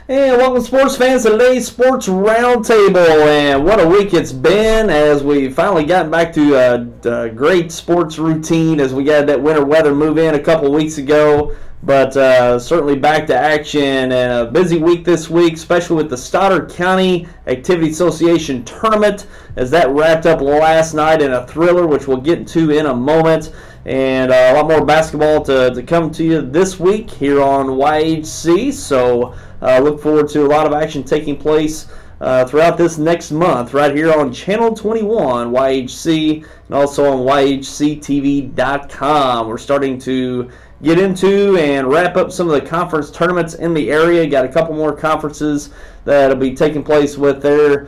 And welcome, sports fans, to today's Sports Roundtable. And what a week it's been as we finally gotten back to a great sports routine as we got that winter weather move in a couple weeks ago. But certainly back to action and a busy week this week, especially with the Stoddard County Activity Association Tournament as that wrapped up last night in a thriller, which we'll get to in a moment. And a lot more basketball to come to you this week here on YHC. So look forward to a lot of action taking place throughout this next month right here on Channel 21 YHC and also on YHCTV.com. We're starting to get into and wrap up some of the conference tournaments in the area. Got a couple more conferences that will be taking place with their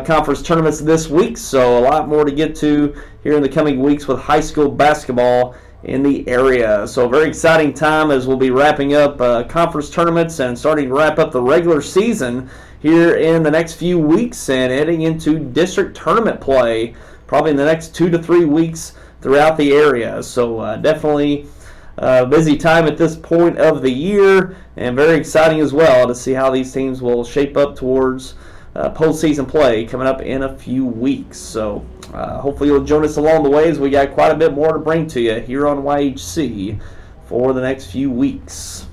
conference tournaments this week, so a lot more to get to here in the coming weeks with high school basketball in the area. So a very exciting time as we'll be wrapping up conference tournaments and starting to wrap up the regular season here in the next few weeks and heading into district tournament play probably in the next 2 to 3 weeks throughout the area. So definitely a busy time at this point of the year and very exciting as well to see how these teams will shape up towards postseason play coming up in a few weeks. So hopefully you'll join us along the way as we got quite a bit more to bring to you here on YHC for the next few weeks.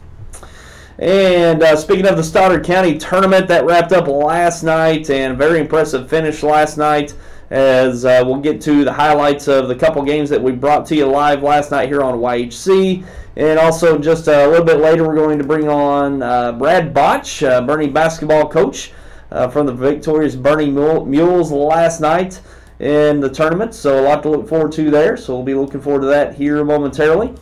And speaking of the Stoddard County Tournament, that wrapped up last night and very impressive finish last night as we'll get to the highlights of the couple games that we brought to you live last night here on YHC. And also just a little bit later we're going to bring on Brad Botsch, Bernie basketball coach from the victorious Bernie Mules last night in the tournament. So a lot to look forward to there. So we'll be looking forward to that here momentarily.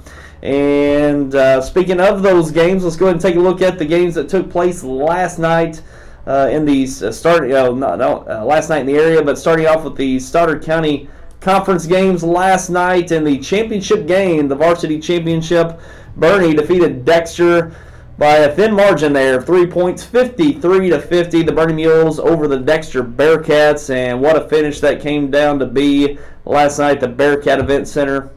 And speaking of those games, let's go ahead and take a look at the games that took place last night in these last night in the area. But starting off with the Stoddard County Conference games last night in the championship game, the Varsity Championship, Bernie defeated Dexter by a thin margin there of 3 points, 53-50. The Bernie Mules over the Dexter Bearcats, and what a finish that came down to be last night at the Bearcat Event Center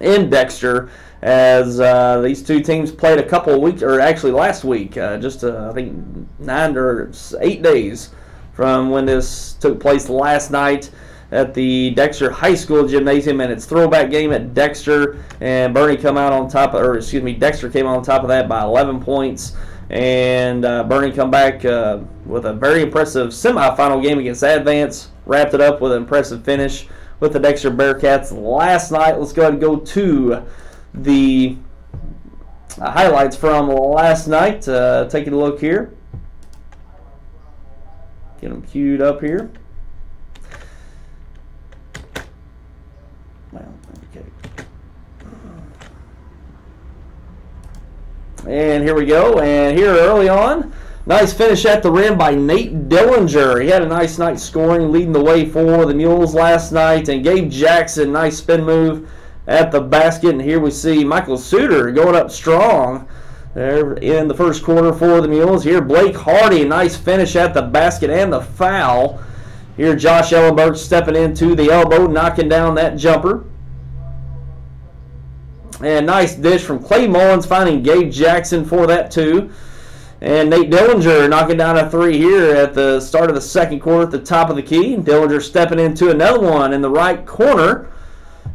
in Dexter as these two teams played a couple of weeks, or actually last week, just I think 9 or 8 days from when this took place last night at the Dexter High School Gymnasium and its throwback game at Dexter, and Bernie come out on top, Dexter came on top of that by 11 points, and Bernie come back with a very impressive semifinal game against Advance, wrapped it up with an impressive finish with the Dexter Bearcats last night. Let's go ahead and go to the highlights from last night. Taking a look here. Get them queued up here. And here we go. And here early on, nice finish at the rim by Nate Dillinger. He had a nice night scoring, leading the way for the Mules last night. And Gabe Jackson, nice spin move at the basket. And here we see Michael Suter going up strong there in the first quarter for the Mules. Here Blake Hardy, nice finish at the basket and the foul. Here Josh Ellenberg stepping into the elbow, knocking down that jumper. And nice dish from Clay Mullins, finding Gabe Jackson for that too. And Nate Dillinger knocking down a three here at the start of the second quarter at the top of the key. Dillinger stepping into another one in the right corner.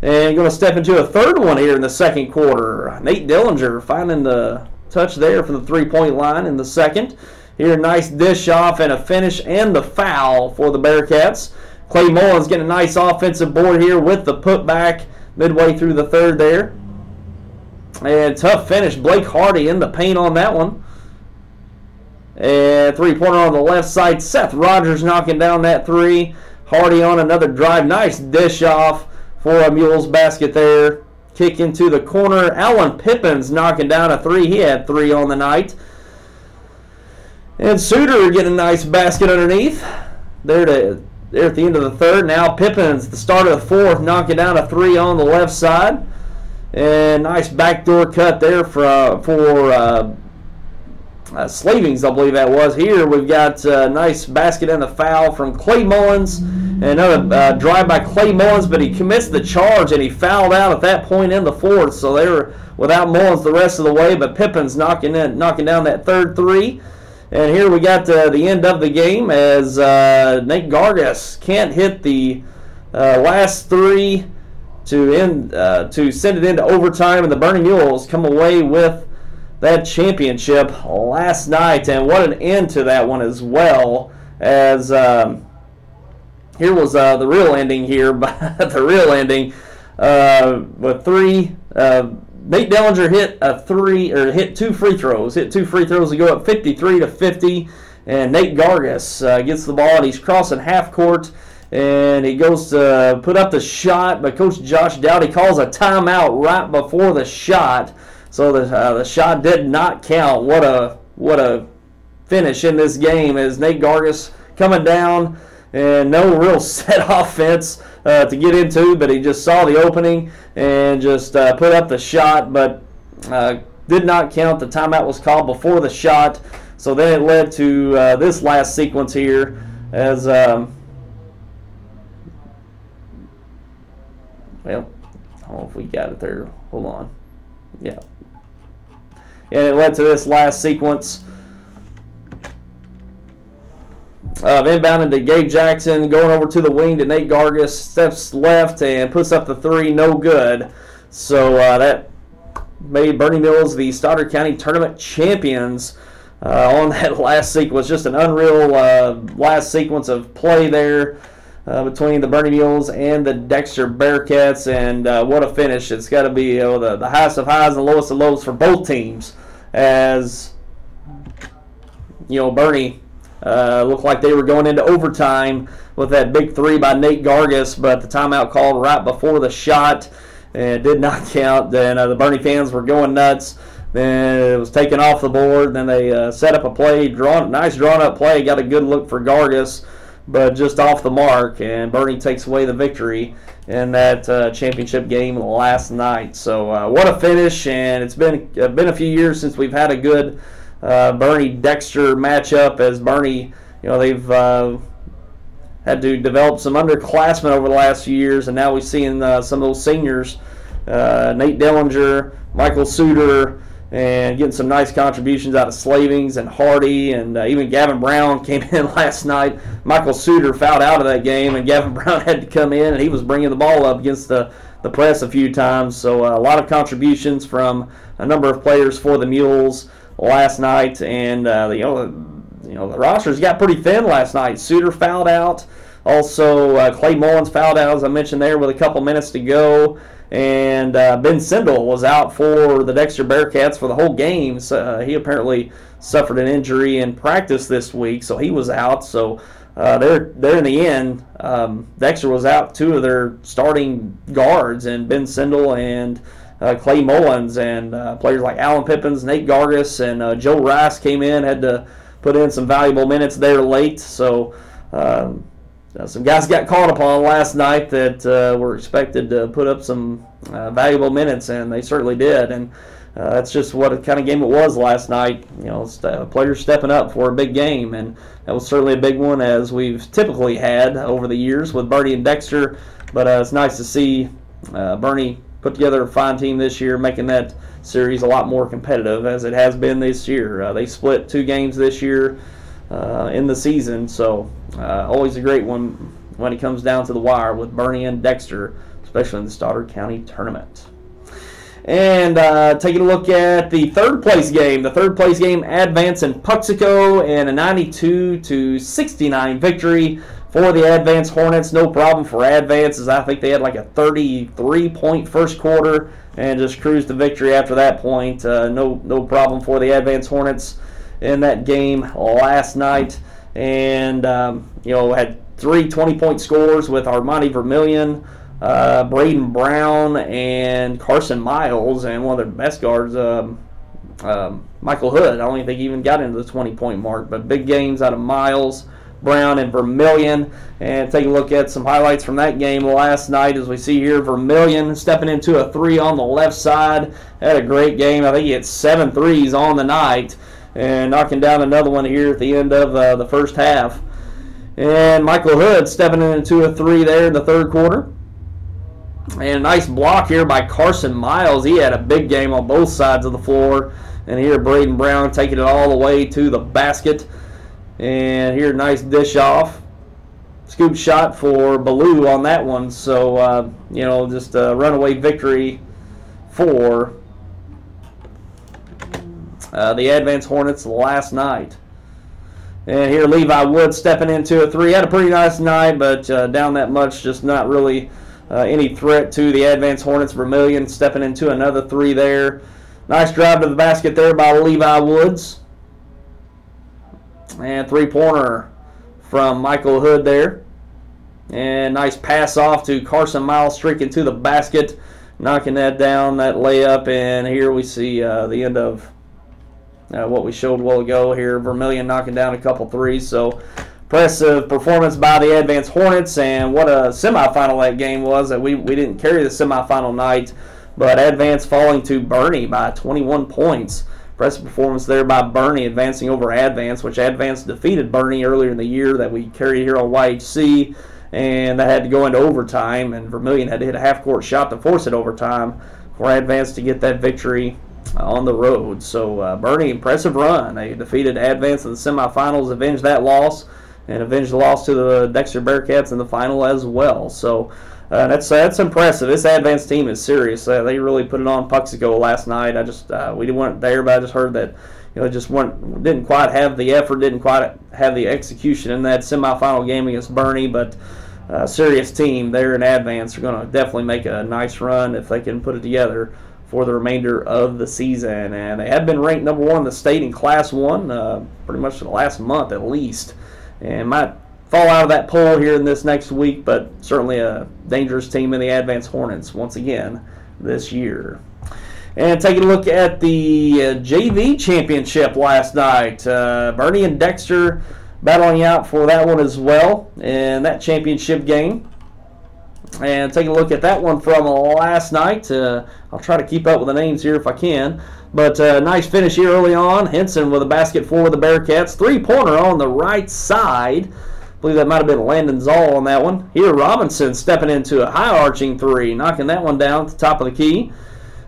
And going to step into a third one here in the second quarter. Nate Dillinger finding the touch there from the three-point line in the second. Here, nice dish off and a finish and the foul for the Bearcats. Clay Mullins getting a nice offensive board here with the putback midway through the third there. And tough finish. Blake Hardy in the paint on that one. And three-pointer on the left side. Seth Rogers knocking down that three. Hardy on another drive. Nice dish off for a Mules basket there. Kick into the corner. Alan Pippins knocking down a three. He had 3 on the night. And Suter getting a nice basket underneath. There at the end of the third. Now Pippins, the start of the fourth, knocking down a 3 on the left side. And nice backdoor cut there for Slavings, I believe that was. Here we've got a nice basket and the foul from Clay Mullins. And another drive by Clay Mullins, but he commits the charge and he fouled out at that point in the fourth. So they were without Mullins the rest of the way, but Pippins knocking down that third three. And here we got the end of the game as Nate Gargas can't hit the last three to send it into overtime, and the Bernie Mules come away with that championship last night. And what an end to that one as well, as here was the real ending here, but the real ending with three. Nate Dellinger hit two free throws to go up 53-50, and Nate Gargas gets the ball and he's crossing half court. And he goes to put up the shot, but Coach Josh Dowdy calls a timeout right before the shot, so the shot did not count. What a finish in this game, as Nate Gargas coming down and no real set offense to get into, but he just saw the opening and just put up the shot, but did not count. The timeout was called before the shot, so then it led to this last sequence here as well, I don't know if we got it there. Hold on. Yeah. And it led to this last sequence of inbounding to Gabe Jackson, going over to the wing to Nate Gargas, steps left and puts up the three, no good. So that made Bernie Mills the Stoddard County Tournament champions on that last sequence. Just an unreal last sequence of play there. Between the Bernie Mules and the Dexter Bearcats, and what a finish. It's got to be the highest of highs and lowest of lows for both teams, as Bernie looked like they were going into overtime with that big three by Nate Gargas, but the timeout called right before the shot and did not count. Then the Bernie fans were going nuts. Then it was taken off the board. Then they set up a play, nice drawn up play, got a good look for Gargas, but just off the mark, and Bernie takes away the victory in that championship game last night. So what a finish, and it's been a few years since we've had a good Bernie-Dexter matchup, as Bernie, they've had to develop some underclassmen over the last few years, and now we've seen some of those seniors, Nate Dellinger, Michael Suter, and getting some nice contributions out of Slavings and Hardy, and even Gavin Brown came in last night. Michael Suter fouled out of that game, and Gavin Brown had to come in, and he was bringing the ball up against the press a few times. So a lot of contributions from a number of players for the Mules last night, and the rosters got pretty thin last night. Suter fouled out. Also, Clay Mullins fouled out, as I mentioned there, with a couple minutes to go. And Ben Sindel was out for the Dexter Bearcats for the whole game. So, he apparently suffered an injury in practice this week, so he was out. So they're in the end. Dexter was out two of their starting guards, and Ben Sindel and Clay Mullins, and players like Alan Pippins, Nate Gargas, and Joe Rice came in, had to put in some valuable minutes there late. So some guys got called upon last night that were expected to put up some valuable minutes, and they certainly did. And that's just what kind of game it was last night. Players stepping up for a big game, and that was certainly a big one, as we've typically had over the years with Bernie and Dexter. But it's nice to see Bernie put together a fine team this year, making that series a lot more competitive, as it has been this year. They split 2 games this year in the season, so always a great one when it comes down to the wire with Bernie and Dexter, especially in the Stoddard County Tournament. And taking a look at the third place game. The third place game, Advance-Puxico, and a 92-69 victory for the Advance Hornets. No problem for Advance, as I think they had like a 33-point first quarter and just cruised to victory after that point. No problem for the Advance Hornets in that game last night. And had 3 20-point scores with Armani Vermillion, Braden Brown, and Carson Miles, and one of their best guards, Michael Hood. I don't even think he even got into the 20-point mark, but big games out of Miles, Brown, and Vermillion. And take a look at some highlights from that game last night. As we see here, Vermillion stepping into a 3 on the left side. Had a great game. I think he hit 7 threes on the night, and knocking down another one here at the end of the first half. And Michael Hood stepping into a 3 there in the third quarter. And a nice block here by Carson Miles. He had a big game on both sides of the floor. And here Braden Brown taking it all the way to the basket. And here, nice dish off. Scoop shot for Ballou on that one. So, you know, just a runaway victory for the Advance Hornets last night. And here Levi Wood stepping into a three. Had a pretty nice night, but down that much, just not really any threat to the Advance Hornets. Vermillion stepping into another three there. Nice drive to the basket there by Levi Woods. And three-pointer from Michael Hood there. And nice pass off to Carson Miles streaking to the basket, knocking that down, that layup. And here we see the end of what we showed a while ago here. Vermillion knocking down a couple threes. So impressive performance by the Advance Hornets. And what a semifinal that game was. That we didn't carry the semifinal night, but Advance falling to Bernie by 21 points. Impressive performance there by Bernie, advancing over Advance, which Advance defeated Bernie earlier in the year that we carried here on YHC, and that had to go into overtime, and Vermillion had to hit a half-court shot to force it overtime for Advance to get that victory on the road. So Bernie, impressive run. They defeated Advance in the semifinals, avenged that loss, and avenged the loss to the Dexter Bearcats in the final as well. So that's impressive. This Advance team is serious. They really put it on Puxico last night. We weren't there, but I just heard that just didn't quite have the effort, didn't quite have the execution in that semifinal game against Bernie. But serious team there in Advance are going to definitely make a nice run if they can put it together for the remainder of the season. And they have been ranked number 1 in the state in Class 1 pretty much for the last month at least, and might fall out of that poll here in this next week, but certainly a dangerous team in the Advance Hornets once again this year. And taking a look at the JV championship last night, Bernie and Dexter battling out for that one as well in that championship game. And taking a look at that one from last night, I'll try to keep up with the names here if I can. But nice finish here early on. Henson with a basket for the Bearcats. Three-pointer on the right side. I believe that might have been Landon Zoll on that one. Here Robinson stepping into a high-arching three, knocking that one down at the top of the key.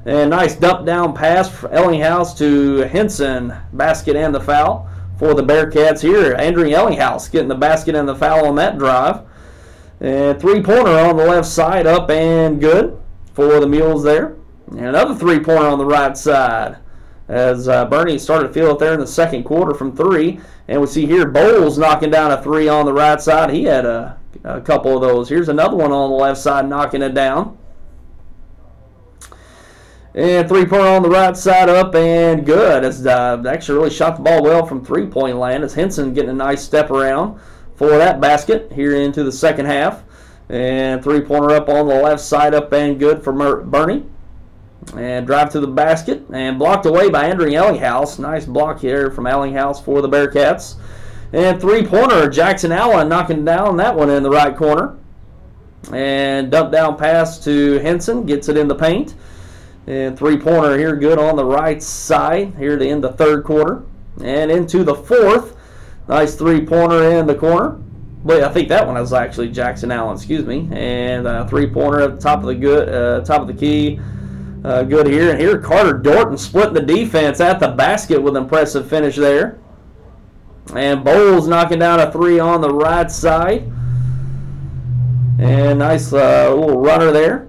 And nice dump-down pass from Ellinghaus to Henson. Basket and the foul for the Bearcats here. Andrew Ellinghaus getting the basket and the foul on that drive. And three-pointer on the left side, up and good for the Mules there. And another three-pointer on the right side as Bernie started to feel it there in the second quarter from three. And we see here Bowles knocking down a three on the right side. He had a couple of those. Here's another one on the left side knocking it down. And three-pointer on the right side, up and good. As actually really shot the ball well from three-point land as Henson getting a nice step around for that basket here into the second half. And three-pointer up on the left side, up and good for Bernie. And drive to the basket and blocked away by Andrew Ellinghaus. Nice block here from Ellinghaus for the Bearcats. And three-pointer, Jackson Allen knocking down that one in the right corner. And dump down pass to Henson, gets it in the paint. And three-pointer here good on the right side here to end the third quarter. And into the fourth. Nice three-pointer in the corner. Wait, I think that one was actually Jackson Allen, excuse me. And three-pointer at the top of the top of the key. Good here. And here Carter Dorton splitting the defense at the basket with an impressive finish there. And Bowles knocking down a three on the right side. And nice little runner there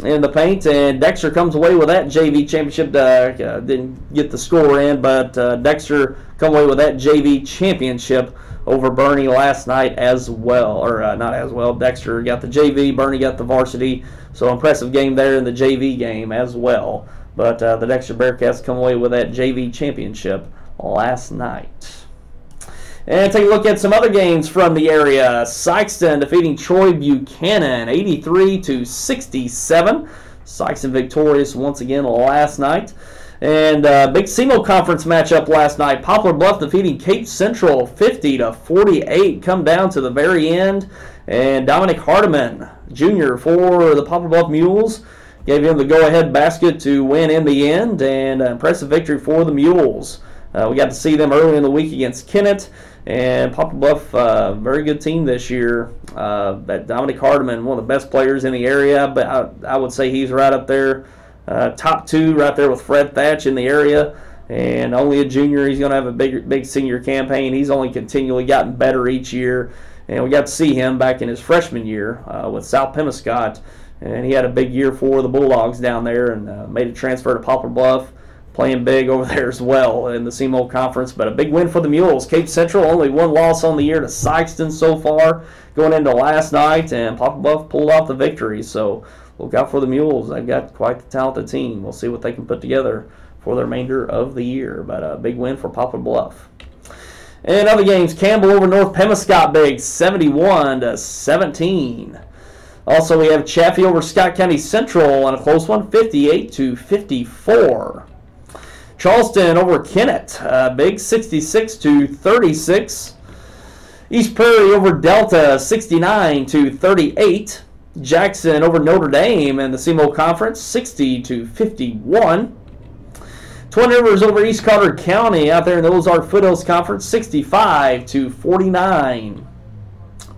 in the paint. And Dexter comes away with that JV championship. Didn't get the score in, but Dexter come away with that JV championship over Bernie last night as well. Or not as well. Dexter got the JV, Bernie got the varsity. So impressive game there in the JV game as well. But the Dexter Bearcats come away with that JV championship last night. And take a look at some other games from the area. Sykeston defeating Troy Buchanan 83-67. Sykeston victorious once again last night. And big SEMO conference matchup last night. Poplar Bluff defeating Cape Central 50-48. Come down to the very end. And Dominic Hardiman, Jr. for the Poplar Bluff Mules, gave him the go-ahead basket to win in the end. And an impressive victory for the Mules. We got to see them early in the week against Kennett. And Poplar Bluff, very good team this year. That Dominic Hardiman, one of the best players in the area, but I would say he's right up there, top two, right there with Fred Thatch in the area. and only a junior. He's going to have a big senior campaign. He's only continually gotten better each year, and we got to see him back in his freshman year with South Pemiscot, and he had a big year for the Bulldogs down there and made a transfer to Poplar Bluff, playing big over there as well in the SEMO Conference. But a big win for the Mules. Cape Central only one loss on the year to Sykeston so far going into last night, and Poplar Bluff pulled off the victory. So look out for the Mules. They've got quite the talented team. We'll see what they can put together for the remainder of the year. But a big win for Poplar Bluff. And other games, Campbell over North Pemiscot big, 71-17. Also, we have Chaffee over Scott County Central on a close one, 58-54. Charleston over Kennett, big, 66-36. East Prairie over Delta, 69-38. Jackson over Notre Dame in the SEMO Conference, 60-51. Twin Rivers over East Carter County out there in the Ozark Foothills Conference, 65-49.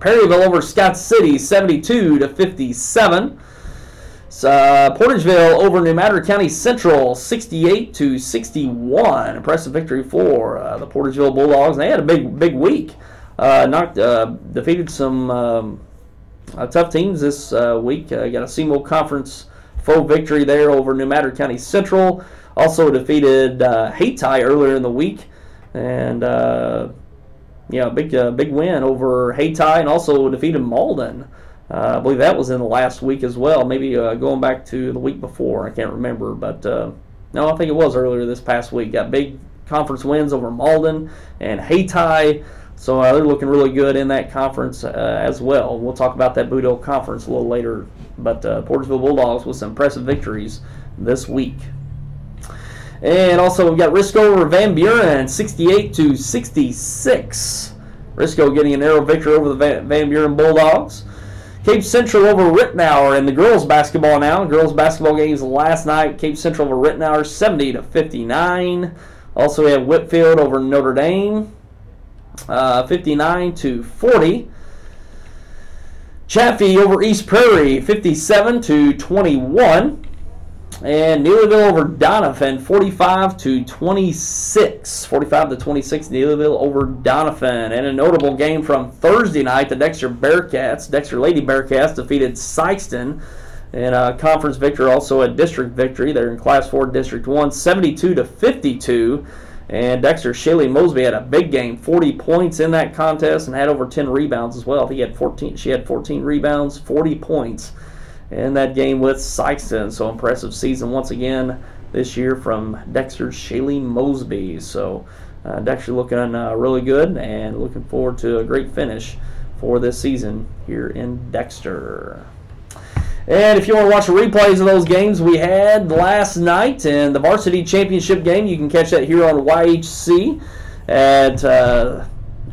Perryville over Scott City, 72-57. Portageville over New Matter County Central, 68-61. Impressive victory for the Portageville Bulldogs. They had a big week. Defeated some tough teams this week. Got a SEMO Conference full victory there over New Matter County Central. Also defeated Hayti earlier in the week, and big win over Hayti, and also defeated Malden. I believe that was in the last week as well. Maybe going back to the week before. I can't remember, but no, I think it was earlier this past week. Got big conference wins over Malden and Hayti. So they're looking really good in that conference as well. We'll talk about that Boot Hill Conference a little later. But Portersville Bulldogs with some impressive victories this week. And also we've got Risco over Van Buren, 68-66. Risco getting a narrow victory over the Van Buren Bulldogs. Cape Central over Rittenhour in the girls basketball now. Girls basketball games last night. Cape Central over Rittenhour, 70-59. Also we have Whitfield over Notre Dame, 59-40. Chaffee over East Prairie, 57-21. And Neelyville over Donovan, 45-26. 45-26, Neelyville over Donovan. And a notable game from Thursday night, the Dexter Lady Bearcats defeated Sykeston in a conference victory, also a district victory. They're in Class 4, District 1, 72-52. And Dexter Shaylee Mosby had a big game, 40 points in that contest, and had over 10 rebounds as well. She had 14 rebounds, 40 points in that game with Sykeston. So impressive season once again this year from Dexter's Shaylee Mosby. So Dexter looking really good, and looking forward to a great finish for this season here in Dexter. And if you want to watch the replays of those games we had last night and the varsity championship game, you can catch that here on YHC at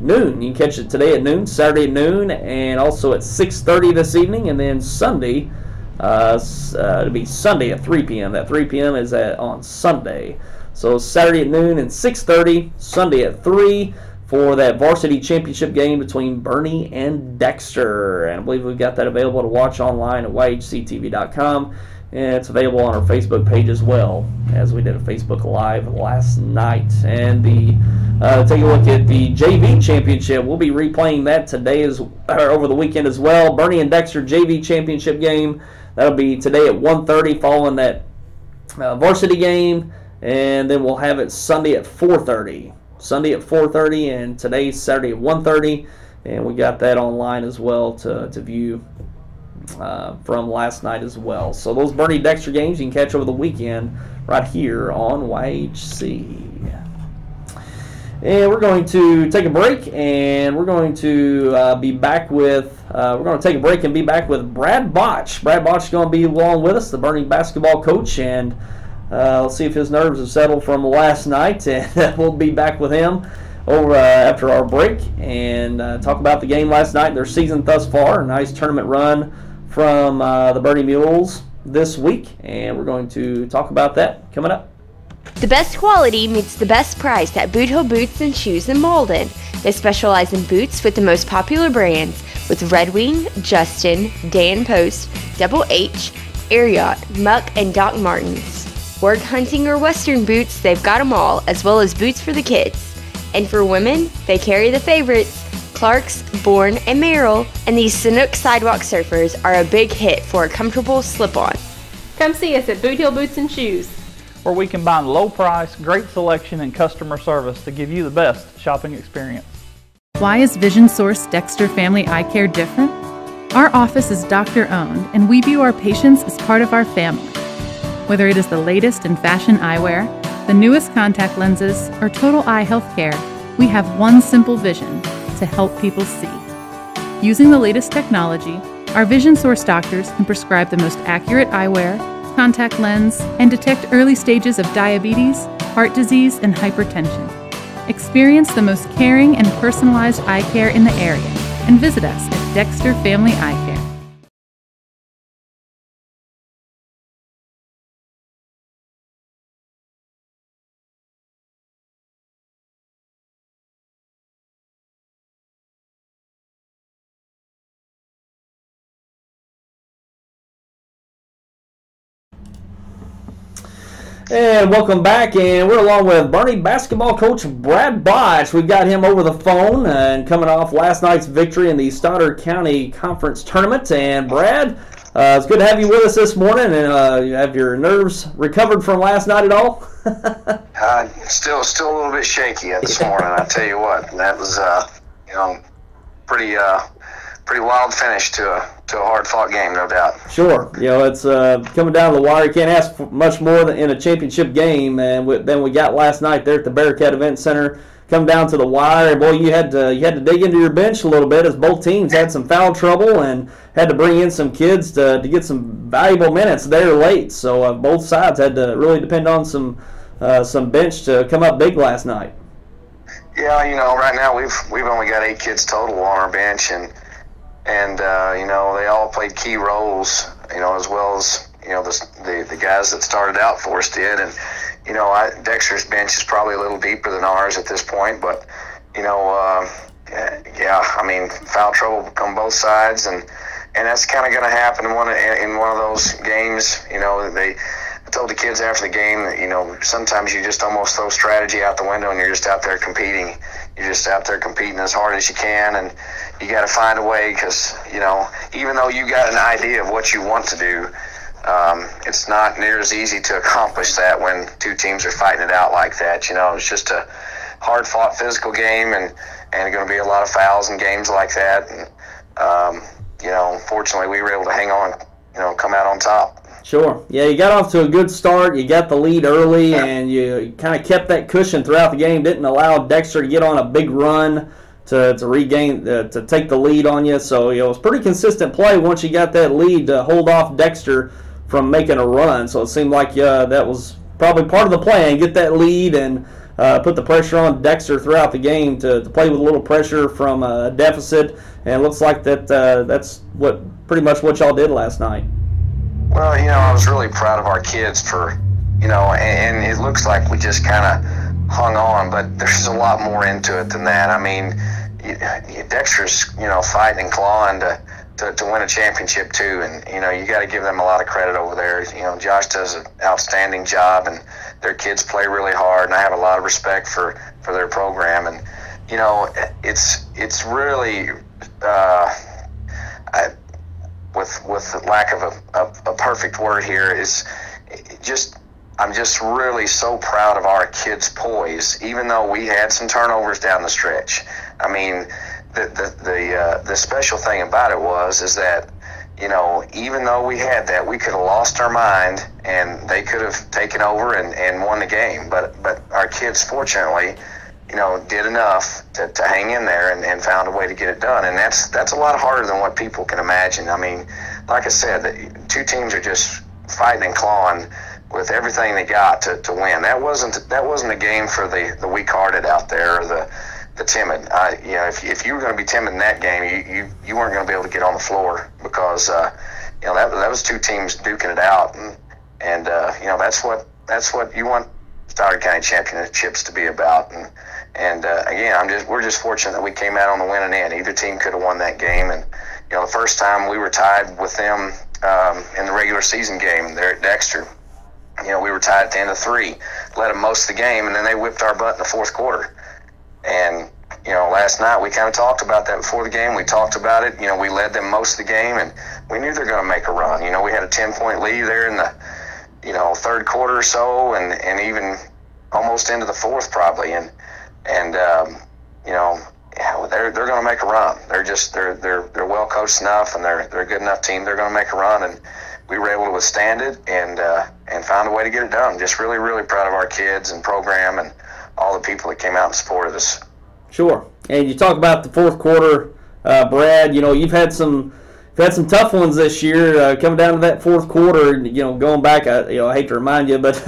noon. You can catch it today at noon, Saturday at noon, and also at 6:30 this evening, and then Sunday, it'll be Sunday at 3 p.m. That 3 p.m. is on Sunday. So Saturday at noon and 6:30, Sunday at 3 for that varsity championship game between Bernie and Dexter. And I believe we've got that available to watch online at yhctv.com. And it's available on our Facebook page as well, as we did a Facebook Live last night. And take a look at the JV Championship. We'll be replaying that today over the weekend as well. Bernie and Dexter JV Championship game. That'll be today at 1:30 following that varsity game. And then we'll have it Sunday at 4:30. Sunday at 4:30, and today's Saturday at 1:30. And we got that online as well to view from last night as well. So those Bernie Dexter games you can catch over the weekend right here on YHC. And we're going to take a break, and we're going to be back with we're going to take a break and be back with Brad Botsch. Brad Botsch is going to be along with us, the Bernie basketball coach, and we'll see if his nerves have settled from last night, and we'll be back with him over after our break and talk about the game last night, their season thus far. A nice tournament run from the Bernie Mules this week, and we're going to talk about that coming up. The best quality meets the best price at Boot Hill Boots and Shoes in Malden. They specialize in boots with the most popular brands with Red Wing, Justin, Dan Post, Double H, Ariat, Muck, and Doc Martens. Work, hunting, or western boots, they've got them all, as well as boots for the kids. And for women, they carry the favorites, Clark's, Bourne, and Merrill, and these Sanuk sidewalk surfers are a big hit for a comfortable slip-on. Come see us at Boot Hill Boots and Shoes, where we combine low price, great selection, and customer service to give you the best shopping experience. Why is Vision Source Dexter Family Eye Care different? Our office is doctor-owned, and we view our patients as part of our family. Whether it is the latest in fashion eyewear, the newest contact lenses, or total eye health care, we have one simple vision: to help people see. Using the latest technology, our Vision Source doctors can prescribe the most accurate eyewear, contact lens, and detect early stages of diabetes, heart disease, and hypertension. Experience the most caring and personalized eye care in the area and visit us at Dexter Family Eye Care. And welcome back, and we're along with Bernie basketball coach Brad Botsch. We've got him over the phone and coming off last night's victory in the Stoddard County Conference Tournament. And Brad, it's good to have you with us this morning. And have your nerves recovered from last night at all? Still a little bit shaky this morning. I tell you what, that was pretty wild finish to a hard-fought game, no doubt. Sure. It's coming down to the wire. You can't ask for much more than in a championship game than we got last night there at the Bearcat Event Center. Come down to the wire, and boy, you had to dig into your bench a little bit as both teams had some foul trouble and had to bring in some kids to get some valuable minutes there late. So both sides had to really depend on some bench to come up big last night. Yeah, right now we've only got 8 kids total on our bench, and they all played key roles, as well as the guys that started out for us did. And Dexter's bench is probably a little deeper than ours at this point, but foul trouble come both sides, and that's kind of going to happen in one of those games. I told the kids after the game that sometimes you just almost throw strategy out the window and you're just out there competing. You're just out there competing as hard as you can, and you got to find a way, because even though you got an idea of what you want to do, it's not near as easy to accomplish that when two teams are fighting it out like that. It's just a hard-fought physical game, and going to be a lot of fouls and games like that. And fortunately, we were able to hang on, come out on top. Sure. Yeah, you got off to a good start. You got the lead early, and you kind of kept that cushion throughout the game. Didn't allow Dexter to get on a big run to regain, to take the lead on you. So it was pretty consistent play once you got that lead to hold off Dexter from making a run. So it seemed like that was probably part of the plan: get that lead and put the pressure on Dexter throughout the game to play with a little pressure from a deficit. And it looks like that's pretty much what y'all did last night. Well, I was really proud of our kids for, and it looks like we just kind of hung on, but there's a lot more into it than that. I mean, Dexter's, fighting and clawing to win a championship too, and, you got to give them a lot of credit over there. Josh does an outstanding job, and their kids play really hard, and I have a lot of respect for their program. And, it's really, with the lack of a perfect word here, I'm just really so proud of our kids' poise, even though we had some turnovers down the stretch. I mean, the special thing about it is that, even though we had that, we could have lost our mind and they could have taken over and won the game. But our kids, fortunately, did enough to hang in there and found a way to get it done. And that's a lot harder than what people can imagine. I mean, like I said, the two teams are just fighting and clawing with everything they got to win. That wasn't a game for the weak-hearted out there, or the timid. If you were going to be timid in that game, you weren't going to be able to get on the floor, because that was two teams duking it out, and that's what you want Stoddard County Championships to be about. And again, we're just fortunate that we came out on the winning end. Either team could have won that game, and the first time we were tied with them in the regular season game there at Dexter. we were tied at the end of 3, led them most of the game, and then they whipped our butt in the 4th quarter. And last night we kind of talked about that before the game. We talked about it. We led them most of the game, and we knew they're going to make a run. We had a 10-point lead there in the 3rd quarter or so, and even almost into the 4th probably. And they're going to make a run. They're well coached enough, and they're a good enough team. They're going to make a run, and we were able to withstand it and found a way to get it done. Just really, really proud of our kids and program and all the people that came out and supported us. Sure. And you talk about the 4th quarter, Brad. You've had some tough ones this year, coming down to that 4th quarter. Going back, I hate to remind you, but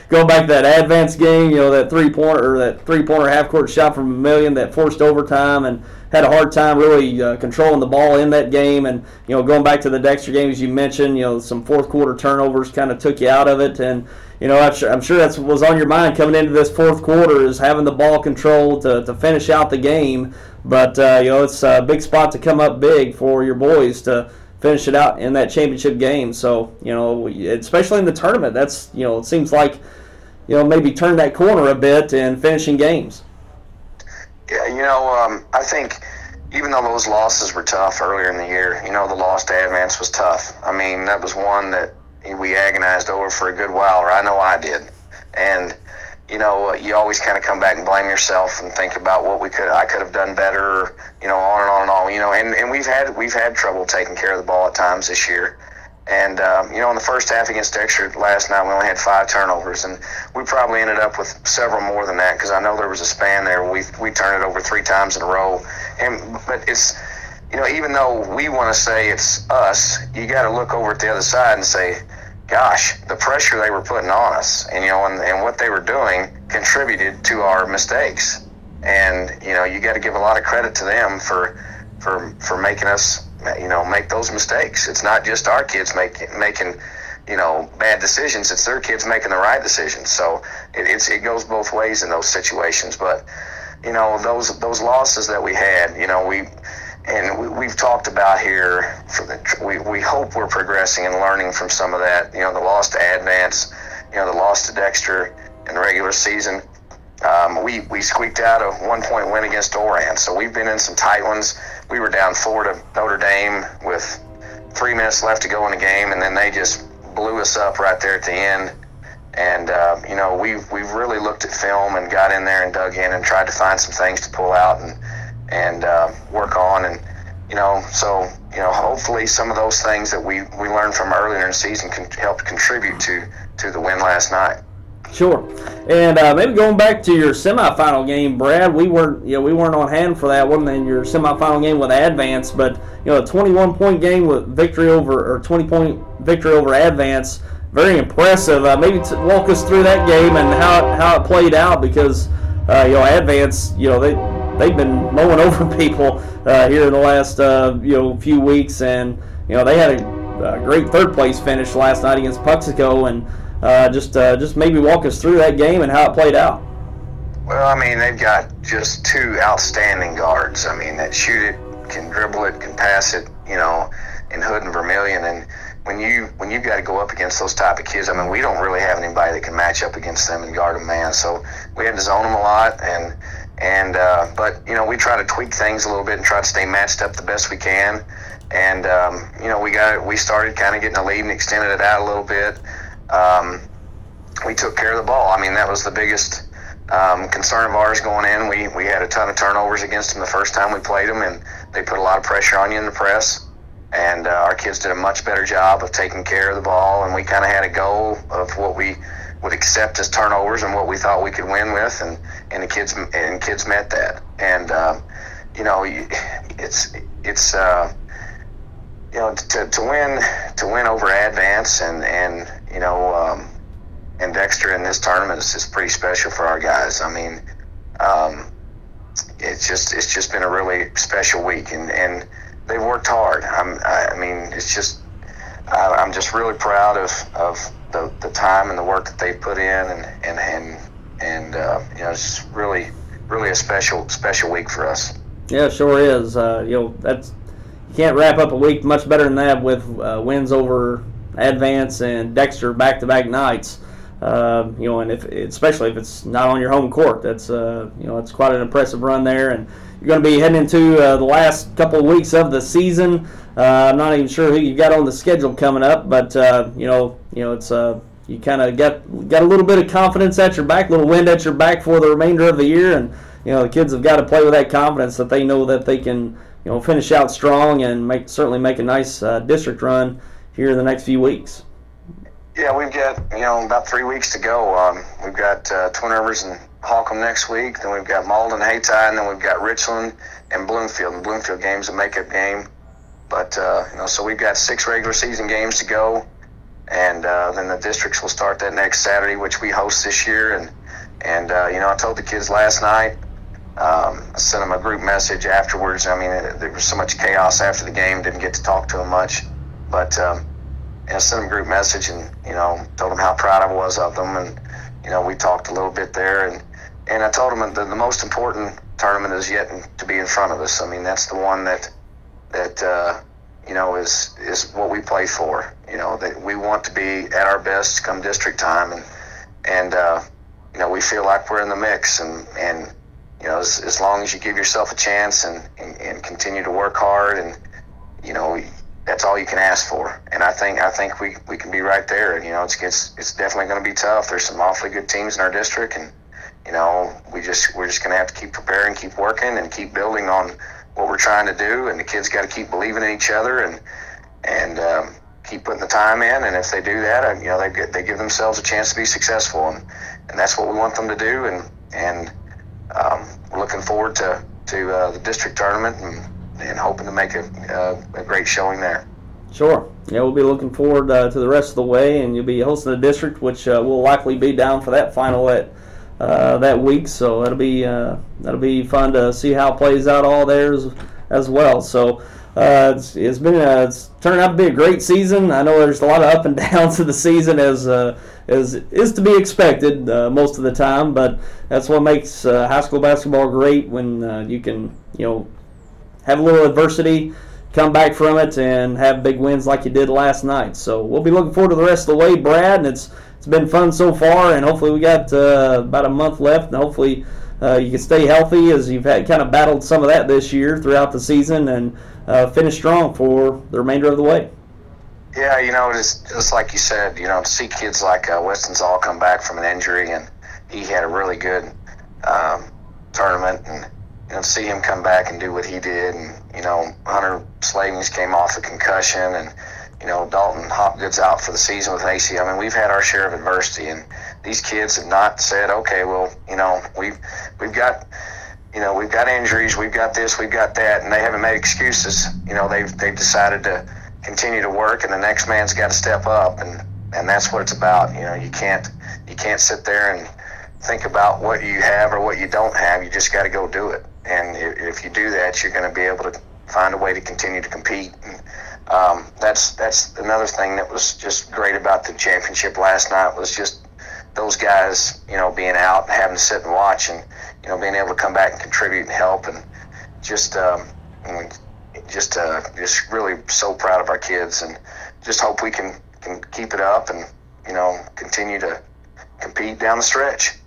going back to that Advance game, that 3-pointer half-court shot from a million that forced overtime, and had a hard time really controlling the ball in that game. And going back to the Dexter game, as you mentioned, some 4th quarter turnovers kind of took you out of it. And I'm sure that was on your mind coming into this 4th quarter, is having the ball control to finish out the game. But it's a big spot to come up big for your boys to finish it out in that championship game. So especially in the tournament, that's it seems like maybe turn that corner a bit in finishing games. Yeah, I think even though those losses were tough earlier in the year, the loss to Advance was tough. I mean, that was one that we agonized over for a good while, or I know I did. And you always kind of come back and blame yourself and think about what I could have done better, on and on and on, and we've had trouble taking care of the ball at times this year. And, in the first half against Dexter last night, we only had 5 turnovers, and we probably ended up with several more than that, because I know there was a span there where we turned it over 3 times in a row. But it's, even though we want to say it's us, you got to look over at the other side and say, gosh, the pressure they were putting on us, and what they were doing contributed to our mistakes. And you got to give a lot of credit to them for making us make those mistakes. It's not just our kids making bad decisions. It's their kids making the right decisions. So it goes both ways in those situations. But those losses that we had, we've talked about here. We hope we're progressing and learning from some of that. The loss to Advance, the loss to Dexter in the regular season. We squeaked out a 1-point win against Oran, so we've been in some tight ones. We were down 4 to Notre Dame with 3 minutes left to go in the game, and then they just blew us up right there at the end. And we've really looked at film and got in there and dug in and tried to find some things to pull out and work on. And hopefully some of those things that we learned from earlier in the season can help contribute to the win last night. Sure. And maybe going back to your semifinal game, Brad, we weren't on hand for that one in your semifinal game with Advance, but a 21-point game with 20-point victory over Advance, very impressive. Maybe walk us through that game and how it played out, because Advance, they've been mowing over people here in the last few weeks, and they had a great 3rd place finish last night against Puxico. And just maybe walk us through that game and how it played out. Well, I mean, they've got just 2 outstanding guards. I mean, that shoot it, can dribble it, can pass it, in Hood and Vermillion. And when you've got to go up against those type of kids, I mean, we don't really have anybody that can match up against them and guard them man. So we had to zone them a lot, but we try to tweak things a little bit and try to stay matched up the best we can. And we started kind of getting a lead and extended it out a little bit. We took care of the ball. I mean, that was the biggest concern of ours going in. We had a ton of turnovers against them the first time we played them, and they put a lot of pressure on you in the press. And our kids did a much better job of taking care of the ball, and we kind of had a goal of what we would accept as turnovers and what we thought we could win with, and the kids met that. And to win over Advance and Dexter in this tournament is pretty special for our guys. I mean, it's just been a really special week, and they've worked hard. I'm just really proud of the time and the work that they put in, and it's really a special week for us. Yeah, it sure is. That's, you can't wrap up a week much better than that with wins over Advance and Dexter back-to-back nights. And especially if it's not on your home court, that's it's quite an impressive run there. And you're going to be heading into the last couple of weeks of the season. I'm not even sure who you got on the schedule coming up, but it's you kind of got a little bit of confidence at your back, a little wind at your back for the remainder of the year, and the kids have got to play with that confidence that they know that they can finish out strong and certainly make a nice district run here in the next few weeks. Yeah, we've got about 3 weeks to go. We've got Twin Rivers and Holcomb next week, then we've got Malden, Hayti, and then we've got Richland and Bloomfield. And Bloomfield game's a makeup game, but so we've got 6 regular season games to go. And then the districts will start that next Saturday, which we host this year. And I told the kids last night, I sent them a group message afterwards. I mean, there was so much chaos after the game, didn't get to talk to them much. But I sent them a group message and, told them how proud I was of them. And, we talked a little bit there. And I told them that the most important tournament is yet to be in front of us. I mean, that's the one that is what we play for. That we want to be at our best come district time, and we feel like we're in the mix, and as long as you give yourself a chance and continue to work hard, and that's all you can ask for. And I think we can be right there. And it's definitely going to be tough. There's some awfully good teams in our district, and we're just going to have to keep preparing, keep working, and keep building on what we're trying to do. And the kids got to keep believing in each other and keep putting the time in. And if they do that, they give themselves a chance to be successful, and that's what we want them to do. And we're looking forward to the district tournament and hoping to make a great showing there. Sure. Yeah, we'll be looking forward to the rest of the way, and you'll be hosting the district, which will likely be down for that final that week. So that'll be fun to see how it plays out all there as well. So it's turned out to be a great season. I know there's a lot of up and downs of the season as is to be expected most of the time, but that's what makes high school basketball great, when you can have a little adversity, come back from it, and have big wins like you did last night. So we'll be looking forward to the rest of the way, Brad, and it's been fun so far, and hopefully we got about a month left, and hopefully you can stay healthy, as you've had kind of battled some of that this year throughout the season, and finish strong for the remainder of the way. Yeah, just like you said, to see kids like Weston Zoll come back from an injury, and he had a really good tournament, and see him come back and do what he did, and Hunter Slavings came off a concussion, and Dalton Hopgood's out for the season with an ACL. I mean, we've had our share of adversity, and these kids have not said, okay, well, we've got injuries, we've got this, we've got that, and they haven't made excuses. They've decided to continue to work, and the next man's got to step up, and that's what it's about. You can't sit there and think about what you have or what you don't have. You just got to go do it. And if you do that, you're going to be able to find a way to continue to compete. And that's another thing that was just great about the championship last night, was just those guys, being out and having to sit and watch, and being able to come back and contribute and help, and just really so proud of our kids, and just hope we can keep it up and continue to compete down the stretch.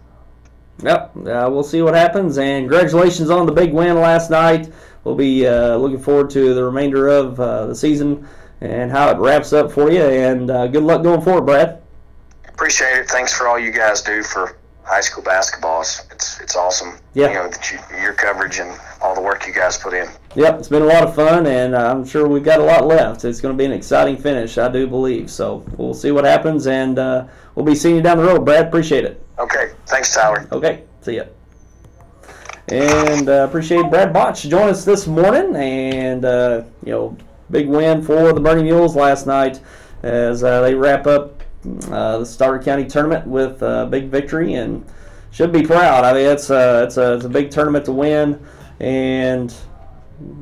Yep, we'll see what happens, and congratulations on the big win last night. We'll be looking forward to the remainder of the season and how it wraps up for you, and good luck going forward, Brad. Appreciate it. Thanks for all you guys do for high school basketball. It's awesome. Yeah. Your coverage and all the work you guys put in. Yep, it's been a lot of fun, and I'm sure we've got a lot left. It's going to be an exciting finish, I do believe. So we'll see what happens, and we'll be seeing you down the road, Brad. Appreciate it. Okay. Thanks, Tyler. Okay. See ya. And appreciate Brad Botsch joining us this morning, and big win for the Bernie Mules last night as they wrap up the Starter County tournament with a big victory, and should be proud. I mean, it's a big tournament to win, and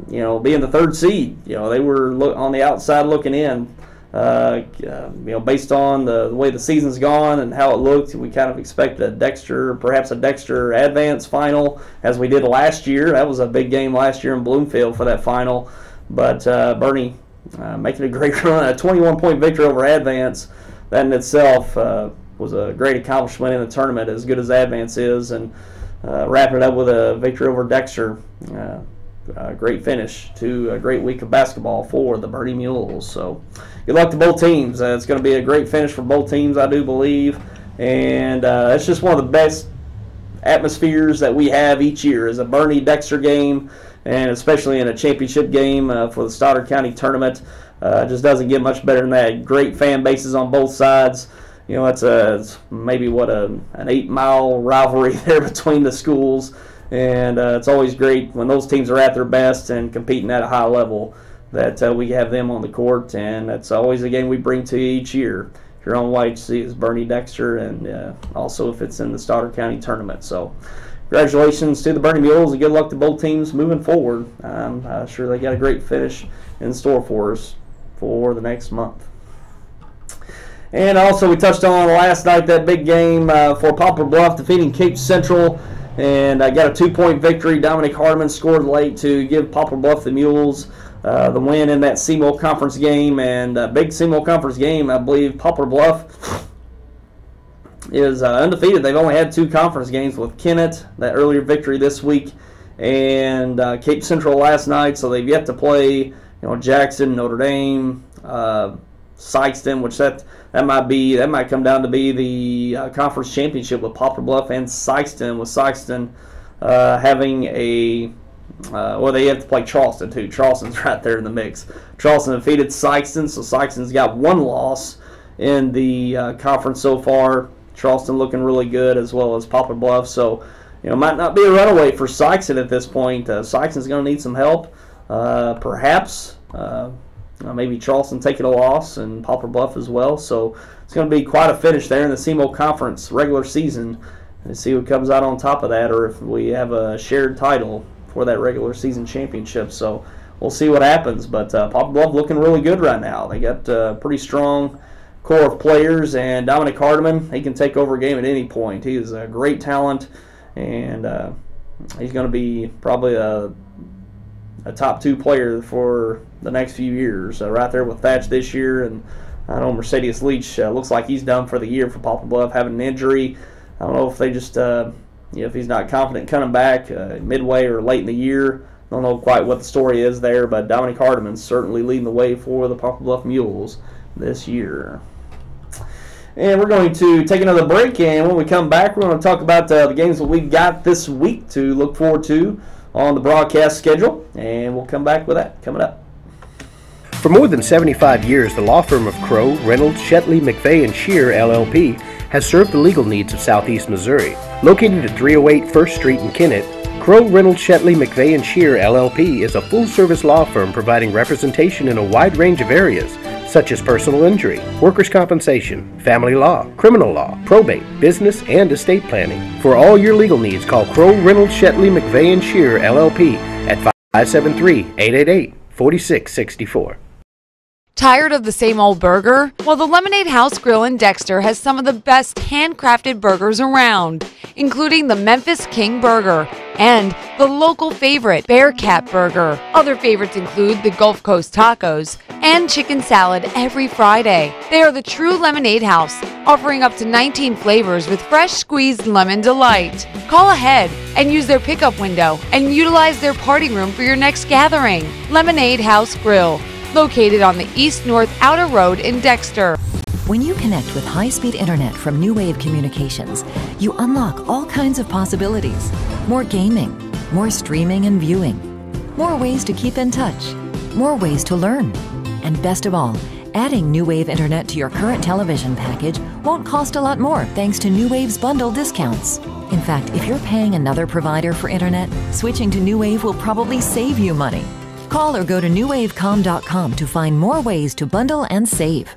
being the third seed, they were on the outside looking in. Based on the way the season's gone and how it looked, we kind of expected perhaps a Dexter Advance final, as we did last year. That was a big game last year in Bloomfield for that final, but Bernie making a great run, a 21-point victory over Advance. That in itself was a great accomplishment in the tournament, as good as Advance is, and wrapping it up with a victory over Dexter. Great finish to a great week of basketball for the Bernie Mules. So good luck to both teams. It's going to be a great finish for both teams, I do believe, and it's just one of the best atmospheres that we have each year is a Bernie-Dexter game, and especially in a championship game for the Stoddard County tournament. Just doesn't get much better than that. Great fan bases on both sides. You know, it's maybe an 8-mile rivalry there between the schools, and it's always great when those teams are at their best and competing at a high level that we have them on the court, and that's always a game we bring to you each year. If you're on YHC, it's Bernie-Dexter, and also if it's in the Stoddard County tournament. So congratulations to the Bernie Mules, and good luck to both teams moving forward. I'm sure they got a great finish in store for us for the next month. And also we touched on last night that big game for Poplar Bluff defeating Cape Central, and I got a 2-point victory. Dominic Hardeman scored late to give Poplar Bluff the Mules the win in that CMO Conference game, and a big CMO Conference game. I believe Poplar Bluff is undefeated. They've only had 2 conference games with Kennett, that earlier victory this week, and Cape Central last night, so they've yet to play Jackson, Notre Dame, Sykeston, which that might come down to be the conference championship with Poplar Bluff and Sykeston, with Sykeston having a they have to play Charleston too. Charleston's right there in the mix. Charleston defeated Sykeston, so Sykeston's got 1 loss in the conference so far. Charleston looking really good, as well as Poplar Bluff, so might not be a runaway for Sykeston at this point. Sykeston's going to need some help. Perhaps maybe Charleston taking a loss and Poplar Bluff as well. So it's going to be quite a finish there in the CMO Conference regular season, and see who comes out on top of that, or if we have a shared title for that regular season championship. So we'll see what happens. But Poplar Bluff looking really good right now. They got a pretty strong core of players, and Dominic Hardeman, he can take over a game at any point. He is a great talent, and he's going to be probably a top 2 player for the next few years, right there with Thatch this year. And I know Mercedes Leach looks like he's done for the year for Poplar Bluff, having an injury. I don't know if they just, if he's not confident coming back midway or late in the year. I don't know quite what the story is there, but Dominic Hardeman's certainly leading the way for the Poplar Bluff Mules this year. And we're going to take another break, and when we come back, we're going to talk about the games that we've got this week to look forward to on the broadcast schedule, and we'll come back with that coming up. For more than 75 years, the law firm of Crowe, Reynolds, Shetley, McVeigh & Shear, LLP, has served the legal needs of Southeast Missouri. Located at 308 1st Street in Kennett, Crowe, Reynolds, Shetley, McVeigh & Shear, LLP is a full-service law firm providing representation in a wide range of areas, such as personal injury, workers' compensation, family law, criminal law, probate, business, and estate planning. For all your legal needs, call Crowe, Reynolds, Shetley, McVeigh & Shear, LLP at 573-888-4664. Tired of the same old burger? Well, the Lemonade House Grill in Dexter has some of the best handcrafted burgers around, including the Memphis King Burger and the local favorite Bearcat Burger. Other favorites include the Gulf Coast Tacos and chicken salad every Friday. They are the true Lemonade House, offering up to 19 flavors with fresh squeezed lemon delight. Call ahead and use their pickup window and utilize their party room for your next gathering. Lemonade House Grill, located on the East-North Outer Road in Dexter. When you connect with high-speed internet from New Wave Communications, you unlock all kinds of possibilities. More gaming, more streaming and viewing, more ways to keep in touch, more ways to learn. And best of all, adding New Wave internet to your current television package won't cost a lot more thanks to New Wave's bundle discounts. In fact, if you're paying another provider for internet, switching to New Wave will probably save you money. Call or go to newwavecom.com to find more ways to bundle and save.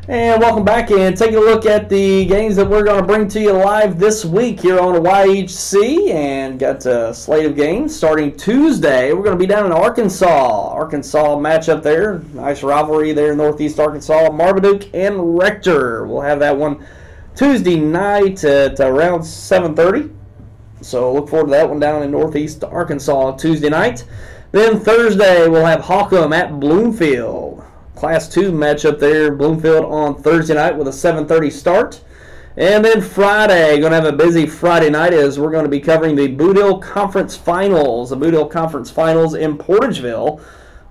And welcome back, and taking a look at the games that we're going to bring to you live this week here on YHC, and got a slate of games starting Tuesday. We're going to be down in Arkansas matchup there. Nice rivalry there in Northeast Arkansas. Marmaduke and Rector. We'll have that one Tuesday night at around 7:30. So look forward to that one down in Northeast Arkansas Tuesday night. Then Thursday, we'll have Holcomb at Bloomfield. Class 2 matchup there, Bloomfield on Thursday night with a 7:30 start. And then Friday, going to have a busy Friday night as we're going to be covering the Boot Hill Conference Finals. The Boot Hill Conference Finals in Portageville.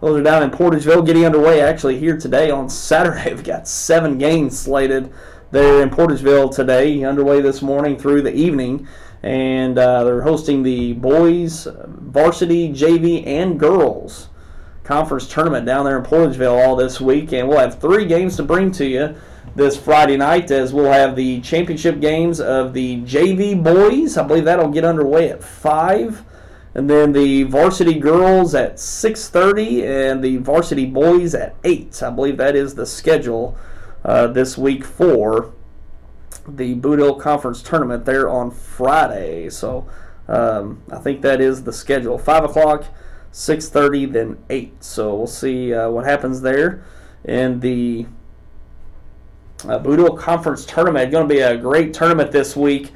Those are down in Portageville, getting underway actually here today on Saturday. We've got 7 games slated there in Portageville today, underway this morning through the evening. And they're hosting the boys, varsity, JV, and girls conference tournament down there in Portageville all this week. And we'll have 3 games to bring to you this Friday night, as we'll have the championship games of the JV boys. I believe that'll get underway at 5. And then the varsity girls at 6:30 and the varsity boys at 8. I believe that is the schedule this week for the Boot Hill Conference Tournament there on Friday. So I think that is the schedule. 5 o'clock, 6:30, then 8. So we'll see what happens there in the Boot Hill Conference Tournament. Going to be a great tournament this week.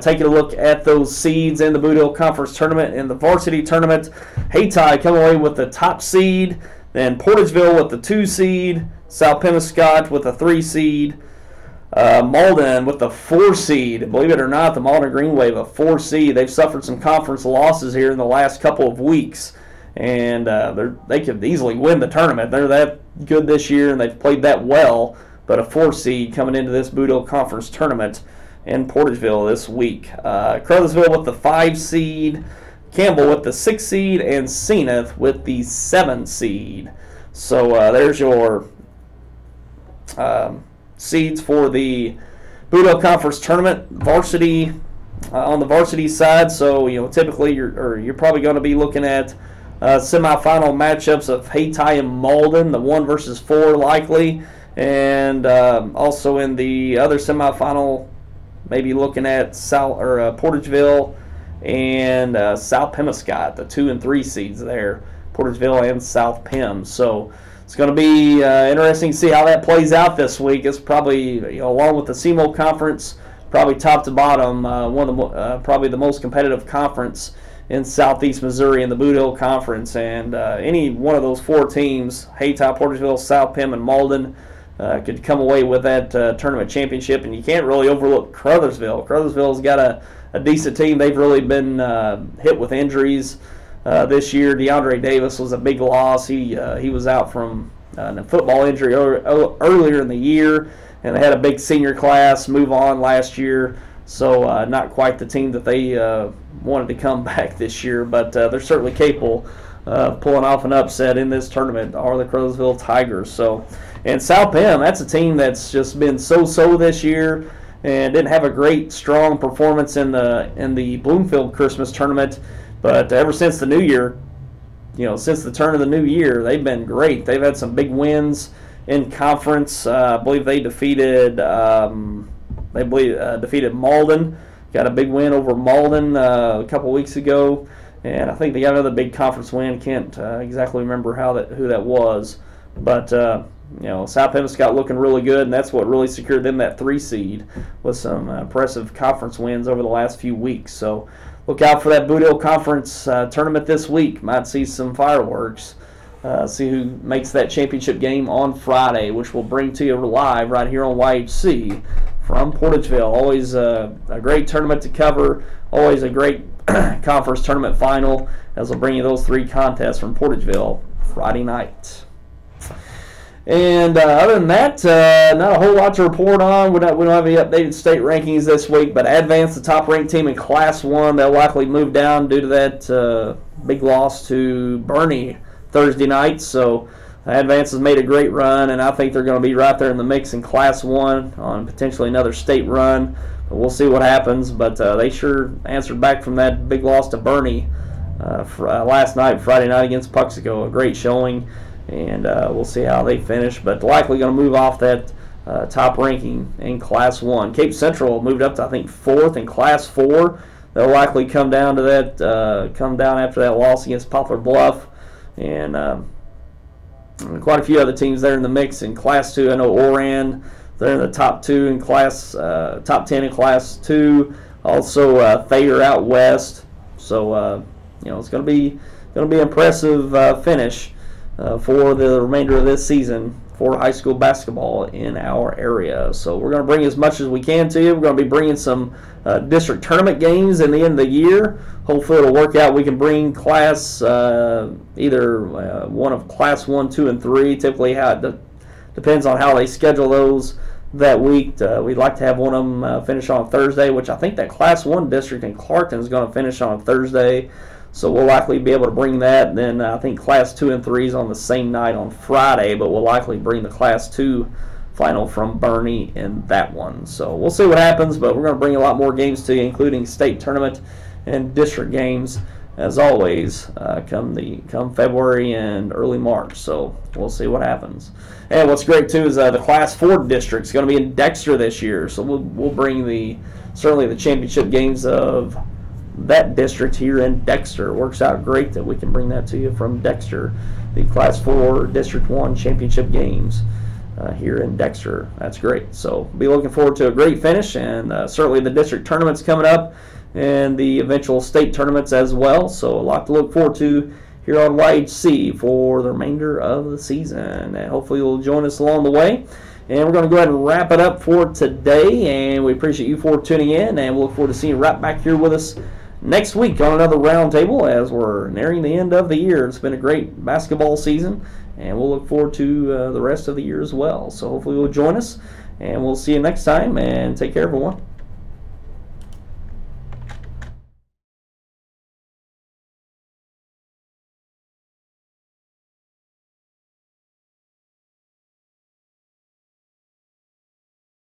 Taking a look at those seeds in the Boot Hill Conference Tournament. In the varsity tournament, Hayti coming away with the top seed, then Portageville with the 2 seed, South Pemiscot with the 3 seed, Malden with the 4 seed. Believe it or not, the Malden Green Wave, a 4 seed. They've suffered some conference losses here in the last couple of weeks, and they could easily win the tournament. They're that good this year, and they've played that well, but a 4 seed coming into this Boot Hill Conference Tournament in Portageville this week. Crothersville with the 5 seed, Campbell with the 6 seed, and Zenith with the 7 seed. So there's your seeds for the Boot Hill Conference Tournament. Varsity on the varsity side, so typically you're probably going to be looking at semifinal matchups of Hayti and Malden, the 1 versus 4 likely, and also in the other semifinal, maybe looking at Portageville and South Pemiscot, the 2 and 3 seeds there, Portageville and South Pem. So it's going to be interesting to see how that plays out this week. It's probably, along with the CMO Conference, probably top to bottom, one of the probably the most competitive conference in Southeast Missouri in the Boot Hill Conference. And any one of those 4 teams, Hayti, Portageville, South Pem, and Malden, could come away with that tournament championship. And you can't really overlook Crothersville. Crothersville's got a decent team. They've really been hit with injuries this year. DeAndre Davis was a big loss. He was out from a football injury earlier in the year, and they had a big senior class move on last year. So not quite the team that they wanted to come back this year, but they're certainly capable of pulling off an upset in this tournament, are the Crothersville Tigers. So, and South Pem, that's a team that's just been so-so this year and didn't have a great, strong performance in the Bloomfield Christmas tournament. But ever since the new year, since the turn of the new year, they've been great. They've had some big wins in conference. I believe they defeated defeated Malden. Got a big win over Malden a couple weeks ago, and I think they got another big conference win. Can't exactly remember who that was, but South Pemiscot looking really good, and that's what really secured them that 3 seed with some impressive conference wins over the last few weeks. So look out for that Boot Hill Conference tournament this week. Might see some fireworks. See who makes that championship game on Friday, which we'll bring to you live right here on YHC from Portageville. Always a great tournament to cover. Always a great conference tournament final, as we'll bring you those 3 contests from Portageville Friday night. And other than that, not a whole lot to report on. We don't have any updated state rankings this week, but Advance, the top-ranked team in Class 1, they'll likely move down due to that big loss to Bernie Thursday night. So Advance has made a great run, and I think they're going to be right there in the mix in Class 1 on potentially another state run. But we'll see what happens. But they sure answered back from that big loss to Bernie last night, Friday night against Puxico. A great showing. And we'll see how they finish, but likely going to move off that top ranking in Class 1. Cape Central moved up to, I think, 4th in Class 4. They'll likely come down to that, come down after that loss against Poplar Bluff, and quite a few other teams there in the mix in Class 2. I know Oran, they're in the top 2 in Class, top 10 in Class 2. Also Thayer out west. So it's going to be going to be an impressive finish for the remainder of this season for high school basketball in our area. So we're going to bring as much as we can to you. We're going to be bringing some district tournament games in the end of the year. Hopefully it'll work out. We can bring class, either one of class 1, 2, and 3. Typically depends on how they schedule those that week. We'd like to have one of them finish on Thursday, which I think that class 1 district in Clarkton is going to finish on Thursday. So we'll likely be able to bring that. Then I think Class 2 and 3 is on the same night on Friday, but we'll likely bring the Class 2 final from Bernie in that one. So we'll see what happens, but we're going to bring a lot more games to you, including state tournament and district games, as always, come February and early March. So we'll see what happens. And what's great, too, is the Class 4 district is going to be in Dexter this year. So we'll bring certainly the championship games of that district here in Dexter. It works out great that we can bring that to you from Dexter, the Class 4 District 1 championship games here in Dexter. That's great. So be looking forward to a great finish, and certainly the district tournaments coming up and the eventual state tournaments as well. So a lot to look forward to here on YHC for the remainder of the season, and hopefully you'll join us along the way. And we're going to go ahead and wrap it up for today, and we appreciate you for tuning in, and we'll look forward to seeing you right back here with us next week on another roundtable as we're nearing the end of the year. It's been a great basketball season, and we'll look forward to the rest of the year as well. So hopefully you'll join us, and we'll see you next time, and take care, everyone.